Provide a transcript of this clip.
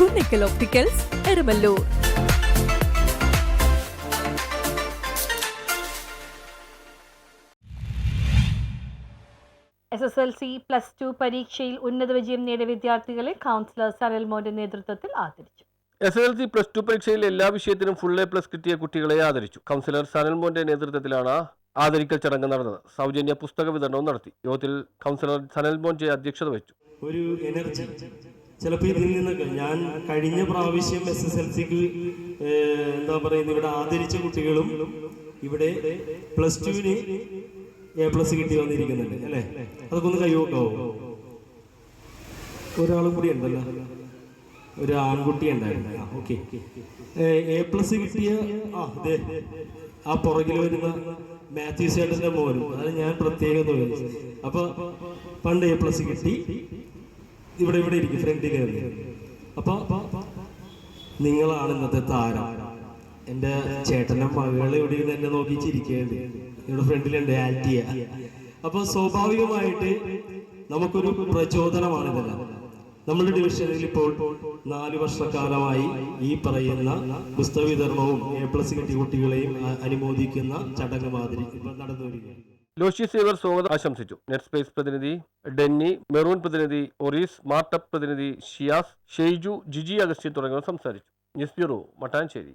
Kunnickal opticals, Eramallur. SSLC +2 പരീക്ഷയിൽ ഉന്നത വിജയം നേടിയ വിദ്യാർത്ഥികളെ കൗൺസിലർ സനൽമോന്റെ നേതൃത്വത്തിൽ ആദരിച്ചു. SSLC +2 പരീക്ഷയിൽ എല്ലാ വിഷയത്തിനും ഫുൾ A+ കിട്ടിയ കുട്ടികളെ ആദരിച്ചു. കൗൺസിലർ സനൽമോന്റെ നേതൃത്വത്തിലാണ് ആദരിക്കൽ ചടങ്ങ് നടന്നത്. സൗജന്യ പുസ്തക വിതരണവും നടത്തി. യോഗത്തിൽ കൗൺസിലർ സനൽമോൻ അധ്യക്ഷത വഹിച്ചു. ഒരു എനർജി ചിലപ്പോൾ ഇതിൽ നിന്നൊക്കെ ഞാൻ കഴിഞ്ഞ പ്രാവശ്യം SSLCക്ക് എന്താ പറയുന്നത് ഇവിടെ ആദരിച്ച കുട്ടികളും ഇവിടെ +2-ന് A+ കിട്ടി വന്നിരിക്കുന്നുണ്ട് അല്ലേ? അതൊക്കെ ഒന്ന് കൈവക്കാവോ? ഒരാളും കൂടി ഉണ്ടല്ലോ, ഒരു ആൺകുട്ടി ഉണ്ടായിരുന്നു. ഓക്കെ, A+ കിട്ടിയ ആ പുറകിൽ വരുന്ന മാത്യു ചേട്ടന്റെ മോനും, അത് ഞാൻ പ്രത്യേകം തോന്നി. അപ്പൊ പണ്ട് A+ കിട്ടി ഇവിടെ ഇരിക്കും ഫ്രണ്ടിൽ. അപ്പൊ നിങ്ങളാണ് ഇന്നത്തെ താരം. എൻ്റെ ചേട്ടൻ്റെ മകളെ ഇവിടെ ഇരുന്ന് എന്നെ നോക്കി ചിരിക്കുകയുണ്ട്. ഇവിടെ ഫ്രണ്ടിലുണ്ട് ആൽറ്റിയ. അപ്പൊ സ്വാഭാവികമായിട്ട് നമുക്കൊരു പ്രചോദനമാണിതല്ല. നമ്മുടെ ഡിവിഷനിൽ ഇപ്പോൾ 4 വർഷക്കാലമായി ഈ പറയുന്ന പുസ്തക വിതരണവും A+ കിട്ടിയ കുട്ടികളെയും അനുമോദിക്കുന്ന ചടങ്ങ് മാതിരി ഇപ്പൊ നടന്നു വരികയാണ്. ലോഷി സേവർ സ്വാഗതം ആശംസിച്ചു. നെറ്റ് സ്പേസ് പ്രതിനിധി ഡെന്നി, മെറൂൺ പ്രതിനിധി ഒറീസ്, സ്മാർട്ടപ്പ് പ്രതിനിധി ഷിയാസ്, ഷെയ്ജു, ജിജി അഗസ്റ്റിൻ തുടങ്ങിയവർ സംസാരിച്ചു. News bureau, Mattancherry.